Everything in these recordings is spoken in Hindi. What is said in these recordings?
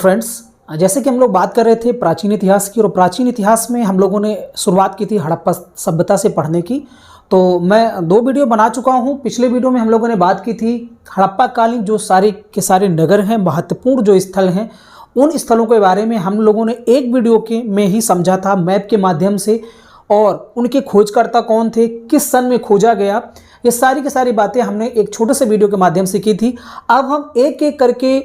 फ्रेंड्स, जैसे कि हम लोग बात कर रहे थे प्राचीन इतिहास की, और प्राचीन इतिहास में हम लोगों ने शुरुआत की थी हड़प्पा सभ्यता से पढ़ने की। तो मैं 2 वीडियो बना चुका हूं। पिछले वीडियो में हम लोगों ने बात की थी हड़प्पा कालीन जो सारे के सारे नगर हैं, महत्वपूर्ण जो स्थल हैं, उन स्थलों के बारे में हम लोगों ने एक वीडियो के में ही समझा था मैप के माध्यम से, और उनके खोजकर्ता कौन थे, किस सन में खोजा गया, ये सारी की सारी बातें हमने एक छोटे से वीडियो के माध्यम से की थी। अब हम एक एक करके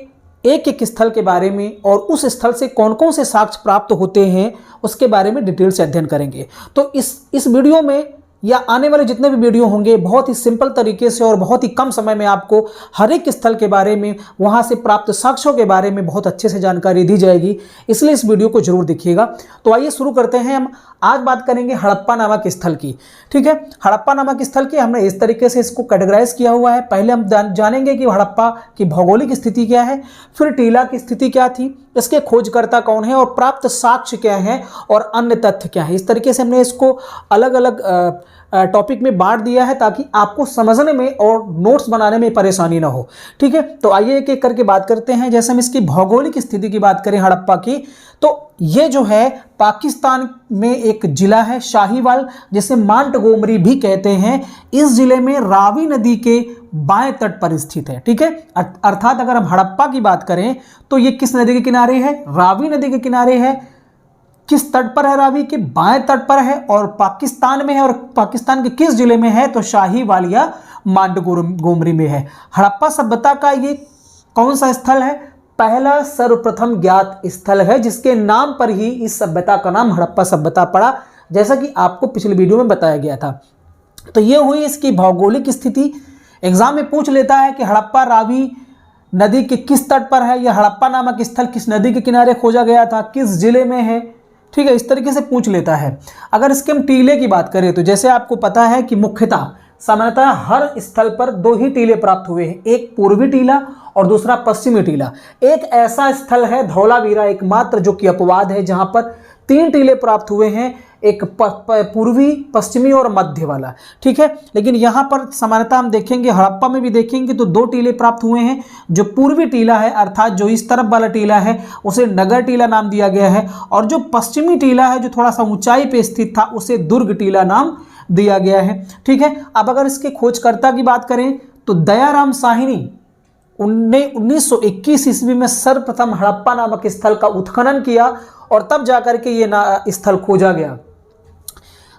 एक एक स्थल के बारे में और उस स्थल से कौन कौन से साक्ष्य प्राप्त होते हैं उसके बारे में डिटेल से अध्ययन करेंगे। तो इस वीडियो में या आने वाले जितने भी वीडियो होंगे बहुत ही सिंपल तरीके से और बहुत ही कम समय में आपको हर एक स्थल के बारे में, वहां से प्राप्त साक्ष्यों के बारे में बहुत अच्छे से जानकारी दी जाएगी, इसलिए इस वीडियो को जरूर देखिएगा। तो आइए शुरू करते हैं। हम आज बात करेंगे हड़प्पा नामक स्थल की। ठीक है, हड़प्पा नामक स्थल की हमने इस तरीके से इसको कैटेगराइज किया हुआ है। पहले हम जानेंगे कि हड़प्पा की भौगोलिक स्थिति क्या है, फिर टीला की स्थिति क्या थी, इसके खोजकर्ता कौन है और प्राप्त साक्ष्य क्या है और अन्य तथ्य क्या है। इस तरीके से हमने इसको अलग अलग टॉपिक में बांट दिया है ताकि आपको समझने में और नोट्स बनाने में परेशानी ना हो। ठीक है, तो आइए एक एक करके बात करते हैं। जैसे हम इसकी भौगोलिक स्थिति की बात करें हड़प्पा की, तो ये जो है पाकिस्तान में एक जिला है शाहीवाल, जिसे मांटगोमरी भी कहते हैं। इस जिले में रावी नदी के बाएं तट पर स्थित है। ठीक है, अर्थात अगर हम हड़प्पा की बात करें तो ये किस नदी के किनारे है? रावी नदी के किनारे है। किस तट पर है? रावी के बाएं तट पर है और पाकिस्तान में है। और पाकिस्तान के किस जिले में है? तो शाहीवाल या मांटगोमरी में है। हड़प्पा सभ्यता का ये कौन सा स्थल है? पहला सर्वप्रथम ज्ञात स्थल है, जिसके नाम पर ही इस सभ्यता का नाम हड़प्पा सभ्यता पड़ा, जैसा कि आपको पिछले वीडियो में बताया गया था। तो ये हुई इसकी भौगोलिक स्थिति। एग्जाम में पूछ लेता है कि हड़प्पा रावी नदी के किस तट पर है, या हड़प्पा नामक स्थल किस नदी के किनारे खोजा गया था, किस जिले में है। ठीक है, इस तरीके से पूछ लेता है। अगर इसके हम टीले की बात करें तो जैसे आपको पता है कि मुख्यतः सामान्यतः हर स्थल पर 2 ही टीले प्राप्त हुए हैं, एक पूर्वी टीला और दूसरा पश्चिमी टीला। एक ऐसा स्थल है धौलावीरा एकमात्र, जो कि अपवाद है, जहां पर 3 टीले प्राप्त हुए हैं, एक पूर्वी, पश्चिमी और मध्य वाला। ठीक है, लेकिन यहां पर सामान्यतः हम देखेंगे, हड़प्पा में भी देखेंगे तो 2 टीले प्राप्त हुए हैं। जो पूर्वी टीला है, अर्थात जो इस तरफ वाला टीला है, उसे नगर टीला नाम दिया गया है, और जो पश्चिमी टीला है, जो थोड़ा सा ऊंचाई पे स्थित था, उसे दुर्ग टीला नाम दिया गया है। ठीक है, अब अगर इसके खोजकर्ता की बात करें तो दयाराम साहिनी ने 1921 ईस्वी में सर्वप्रथम हड़प्पा नामक स्थल का उत्खनन किया, और तब जाकर के ये स्थल खोजा गया।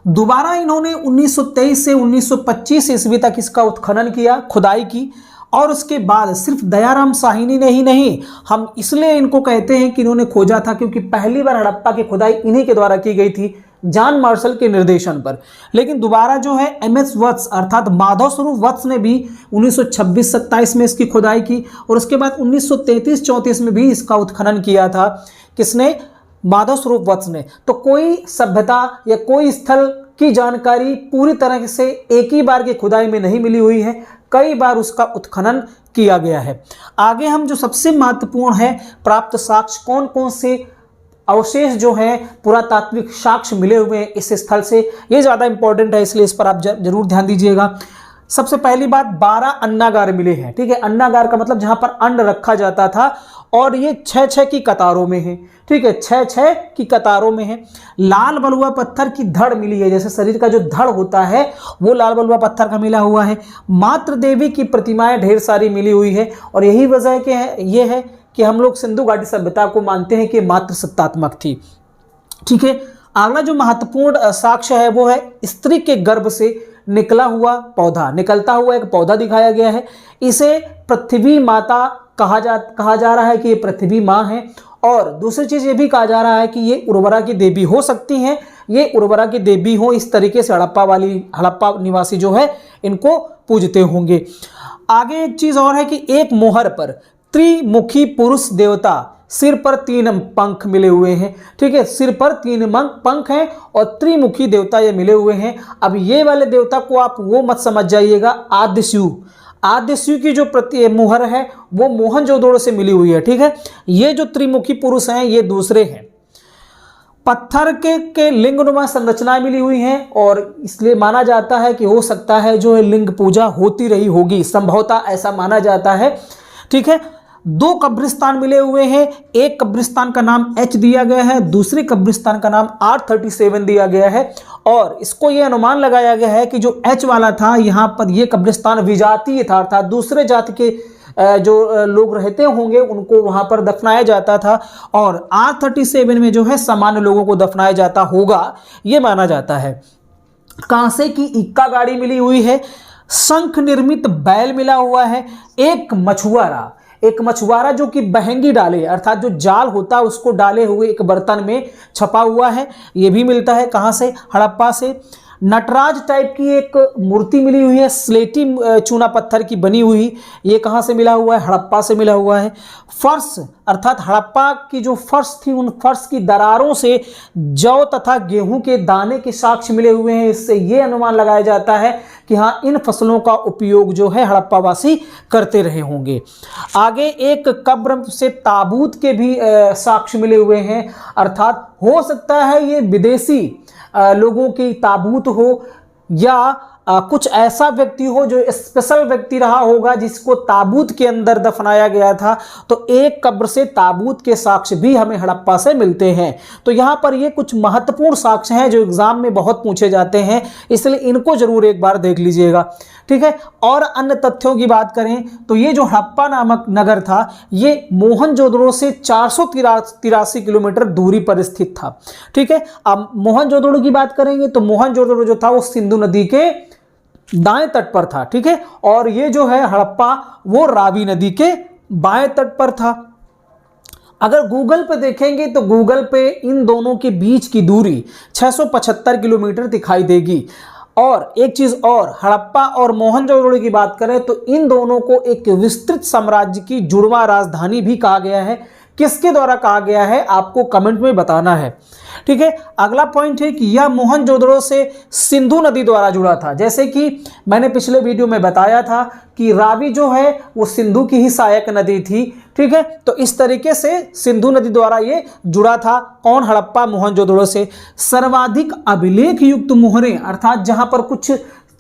दोबारा इन्होंने 1923 से 1925 ईस्वी तक इसका उत्खनन किया, खुदाई की, और उसके बाद सिर्फ दयाराम साहिनी ने ही नहीं, हम इसलिए इनको कहते हैं कि इन्होंने खोजा था क्योंककि पहली बार हड़प्पा की खुदाई इन्हीं के द्वारा की गई थी, जॉन मार्शल के निर्देशन पर। लेकिन दोबारा जो है MS वत्स अर्थात माधव स्वरूप वत्स ने भी 1926-27 में इसकी खुदाई की, और उसके बाद 1933-34 में भी इसका उत्खनन किया था। किसने? माधव स्वरूप वत्स ने। तो कोई सभ्यता या कोई स्थल की जानकारी पूरी तरह से एक ही बार की खुदाई में नहीं मिली हुई है, कई बार उसका उत्खनन किया गया है। आगे हम जो सबसे महत्वपूर्ण है प्राप्त साक्ष्य, कौन कौन से अवशेष जो हैं पुरातात्विक साक्ष्य मिले हुए हैं इस स्थल से, ये ज़्यादा इंपॉर्टेंट है, इसलिए इस पर आप जरूर ध्यान दीजिएगा। सबसे पहली बात, 12 अन्नागार मिले हैं। ठीक है, अन्नागार का मतलब जहां पर अन्न रखा जाता था, और ये 6-6 की कतारों में है। ठीक है, 6-6 की कतारों में है। लाल बलुआ पत्थर की धड़ मिली है, जैसे शरीर का जो धड़ होता है वो लाल बलुआ पत्थर का मिला हुआ है। मातृ देवी की प्रतिमाएं ढेर सारी मिली हुई है, और यही वजह ये है कि हम लोग सिंधु घाटी सभ्यता को मानते हैं कि मातृ सत्तात्मक थी। ठीक है, अगला जो महत्वपूर्ण साक्ष्य है वो है स्त्री के गर्भ से निकलता हुआ एक पौधा दिखाया गया है। इसे पृथ्वी माता कहा जा रहा है कि ये पृथ्वी माँ है, और दूसरी चीज ये भी कहा जा रहा है कि ये उर्वरा की देवी हो सकती हैं, ये उर्वरा की देवी हो। इस तरीके से हड़प्पा निवासी जो है इनको पूजते होंगे। आगे एक चीज और है कि एक मोहर पर त्रिमुखी पुरुष देवता, सिर पर 3 पंख मिले हुए हैं। ठीक है, सिर पर 3 पंख हैं और त्रिमुखी देवता ये मिले हुए हैं। अब ये वाले देवता को आप वो मत समझ जाइएगा आद्यशु की जो मोहर है वो मोहनजोदड़ो से मिली हुई है। ठीक है, ये जो त्रिमुखी पुरुष हैं ये दूसरे हैं। पत्थर के लिंगनुमा संरचनाएं मिली हुई हैं, और इसलिए माना जाता है कि हो सकता है जो है लिंग पूजा होती रही होगी, संभवतः ऐसा माना जाता है। ठीक है, दो कब्रिस्तान मिले हुए हैं। एक कब्रिस्तान का नाम H दिया गया है, दूसरे कब्रिस्तान का नाम R37 दिया गया है। और इसको यह अनुमान लगाया गया है कि जो H वाला था, यहाँ पर यह कब्रिस्तान विजातीय था, अर्थात दूसरे जाति के जो लोग रहते होंगे उनको वहां पर दफनाया जाता था, और R37 में जो है सामान्य लोगों को दफनाया जाता होगा, ये माना जाता है। कांसे की इक्का गाड़ी मिली हुई है, शंख निर्मित बैल मिला हुआ है, एक मछुआरा जो कि बहंगी डाले अर्थात जो जाल होता है उसको डाले हुए एक बर्तन में छपा हुआ है, ये भी मिलता है। कहाँ से? हड़प्पा से। नटराज टाइप की एक मूर्ति मिली हुई है, स्लेटी चूना पत्थर की बनी हुई, ये कहाँ से मिला हुआ है? हड़प्पा से मिला हुआ है। फर्श अर्थात हड़प्पा की जो फर्श थी, उन फर्श की दरारों से जौ तथा गेहूं के दाने के साक्ष्य मिले हुए हैं। इससे ये अनुमान लगाया जाता है कि हाँ, इन फसलों का उपयोग जो है हड़प्पावासी करते रहे होंगे। आगे एक कब्र से ताबूत के भी साक्ष्य मिले हुए हैं, अर्थात हो सकता है ये विदेशी लोगों की ताबूत हो, या कुछ ऐसा व्यक्ति हो जो स्पेशल व्यक्ति रहा होगा जिसको ताबूत के अंदर दफनाया गया था। तो एक कब्र से ताबूत के साक्ष्य भी हमें हड़प्पा से मिलते हैं। तो यहाँ पर ये कुछ महत्वपूर्ण साक्ष्य हैं जो एग्जाम में बहुत पूछे जाते हैं, इसलिए इनको जरूर एक बार देख लीजिएगा, ठीक है। और अन्य तथ्यों की बात करें तो ये जो हड़प्पा नामक नगर था, ये मोहनजोदड़ो से 483 किलोमीटर दूरी पर स्थित था, ठीक है। अब मोहनजोदड़ो की बात करेंगे तो मोहनजोदड़ो जो था वो सिंधु नदी के दाएं तट पर था, ठीक है। और ये जो है हड़प्पा वो रावी नदी के बाएं तट पर था। अगर गूगल पे देखेंगे तो गूगल पे इन दोनों के बीच की दूरी 675 किलोमीटर दिखाई देगी। और एक चीज और, हड़प्पा और मोहनजोदड़ो की बात करें तो इन दोनों को एक विस्तृत साम्राज्य की जुड़वा राजधानी भी कहा गया है। किसके द्वारा कहा गया है आपको कमेंट में बताना है, ठीक है। अगला पॉइंट है कि यह मोहनजोदड़ो से सिंधु नदी द्वारा जुड़ा था। जैसे कि मैंने पिछले वीडियो में बताया था कि रावी जो है वो सिंधु की ही सहायक नदी थी, ठीक है। तो इस तरीके से सिंधु नदी द्वारा ये जुड़ा था। कौन? हड़प्पा मोहनजोदड़ो से। सर्वाधिक अभिलेख युक्त मोहरें अर्थात जहां पर कुछ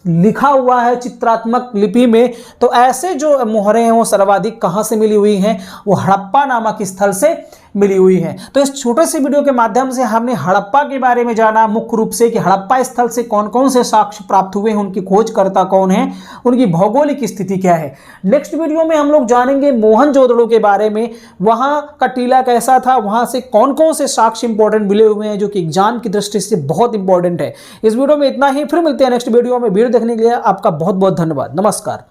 लिखा हुआ है चित्रात्मक लिपि में, तो ऐसे जो मोहरें हैं वो सर्वाधिक कहां से मिली हुई हैं? वो हड़प्पा नामक स्थल से मिली हुई हैं। तो इस छोटे से वीडियो के माध्यम से हमने हड़प्पा के बारे में जाना, मुख्य रूप से कि हड़प्पा स्थल से कौन कौन से साक्ष्य प्राप्त हुए हैं, उनकी खोजकर्ता कौन है, उनकी भौगोलिक स्थिति क्या है। नेक्स्ट वीडियो में हम लोग जानेंगे मोहनजोदड़ो के बारे में, वहां का टीला कैसा था, वहां से कौन कौन से साक्ष्य इंपॉर्टेंट मिले हुए हैं जो कि एग्जाम की दृष्टि से बहुत इंपॉर्टेंट है। इस वीडियो में इतना ही, फिर मिलते हैं नेक्स्ट वीडियो में। वीडियो देखने के लिए आपका बहुत बहुत धन्यवाद। नमस्कार।